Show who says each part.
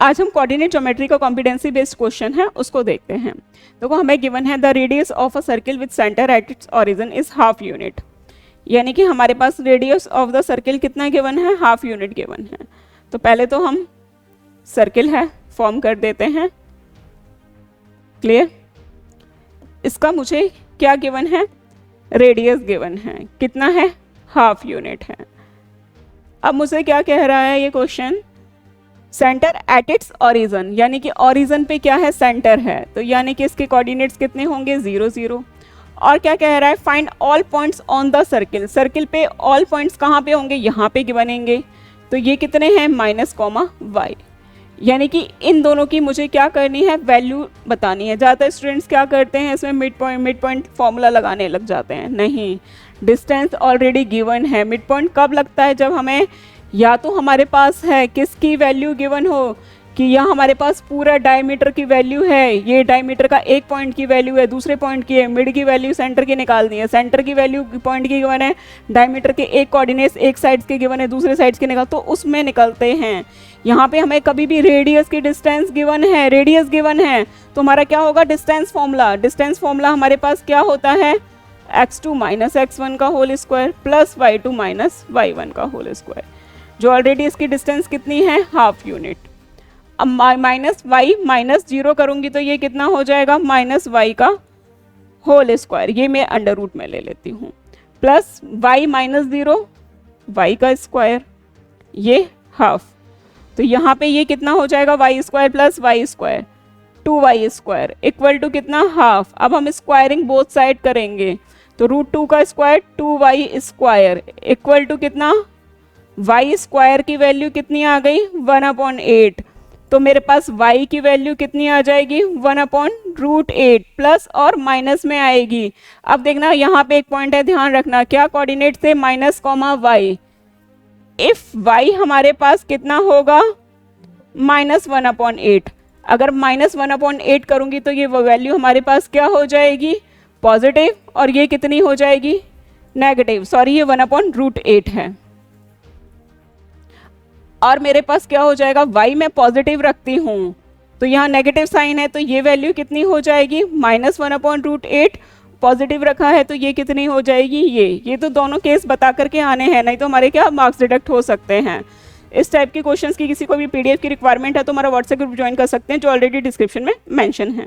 Speaker 1: आज हम coordinate geometry का कॉम्पिटेंसी बेस्ड क्वेश्चन है उसको देखते हैं। तो हमें गिवन है the radius of a circle with centre at its origin is half unit, यानी कि हमारे पास रेडियस ऑफ द सर्किल कितना गिवन है, हाफ यूनिट गिवन है। तो पहले तो हम सर्किल है फॉर्म कर देते हैं। क्लियर? इसका मुझे क्या गिवन है, रेडियस गिवन है, कितना है, हाफ यूनिट है। अब मुझे क्या कह रहा है ये question, centre at its origin, यानी कि ओरिजिन पे क्या है, सेंटर है, तो यानी कि इसके कोऑर्डिनेट्स कितने होंगे, 0 0। और क्या कह रहा है, find all points on the circle, circle पे ऑल पॉइंट्स कहाँ पे होंगे, यहाँ पे बनेंगे। तो ये कितने हैं, -y, यानी कि इन दोनों की मुझे क्या करनी है, वैल्यू बतानी है। ज़्यादातर स्टूडेंट्स क्या करते हैं, इसमें मिड पॉइंट फॉर्मूला लगाने लग जाते हैं। नहीं, डिस्टेंस ऑलरेडी गिवन है। मिड पॉइंट कब लगता है, जब हमें या तो हमारे पास है किसकी वैल्यू गिवन हो, कि यहाँ हमारे पास पूरा डायमीटर की वैल्यू है, ये डायमीटर का एक पॉइंट की वैल्यू है, दूसरे पॉइंट की है, मिड की वैल्यू सेंटर की निकालनी है, सेंटर की वैल्यू पॉइंट की गिवन है, डायमीटर के एक कोऑर्डिनेट्स एक साइड्स के गिवन है, दूसरे साइड्स के निकाल, तो उसमें निकलते हैं। यहाँ पे हमें कभी भी रेडियस की डिस्टेंस गिवन है, रेडियस गिवन है, तो हमारा क्या होगा, डिस्टेंस फॉर्मूला। डिस्टेंस फॉर्मूला हमारे पास क्या होता है, x2 - x1 का whole square plus y2 - y1 का होल स्क्वायर, जो ऑलरेडी इसकी डिस्टेंस कितनी है, हाफ यूनिट। अब -y -0 करूंगी तो ये कितना हो जाएगा, -y का होल स्क्वायर, ये मैं अंडर रूट में ले लेती हूँ, प्लस y -0 y का स्क्वायर, ये हाफ। तो यहाँ पे ये कितना हो जाएगा, y² plus y² 2y² equal to कितना, हाफ। अब हम स्क्वायरिंग बोथ साइड करेंगे, तो √2 का स्क्वायर 2y² इक्वल टू कितना, y² की वैल्यू कितनी आ गई, 1/8। तो मेरे पास y की वैल्यू कितनी आ जाएगी, 1/√8 प्लस और माइनस में आएगी। अब देखना यहाँ पे एक पॉइंट है, ध्यान रखना, क्या कोऑर्डिनेट थे, -y। इफ y हमारे पास कितना होगा, -1/8। अगर -1/8 करूंगी तो ये वैल्यू हमारे पास क्या हो जाएगी, पॉजिटिव, और ये कितनी हो जाएगी, नेगेटिव। सॉरी, ये 1/√8 है। और मेरे पास क्या हो जाएगा, y मैं पॉजिटिव रखती हूँ तो यहाँ नेगेटिव साइन है, तो ये वैल्यू कितनी हो जाएगी, -1/√8, पॉजिटिव रखा है तो ये कितनी हो जाएगी, ये तो दोनों केस बता करके आने हैं, नहीं तो हमारे क्या मार्क्स डिडक्ट हो सकते हैं। इस टाइप के क्वेश्चंस की किसी को भी PDF की रिक्वायरमेंट है तो हमारा व्हाट्सएप ग्रुप ज्वाइन कर सकते हैं, जो ऑलरेडी डिस्क्रिप्शन में मेंशन है।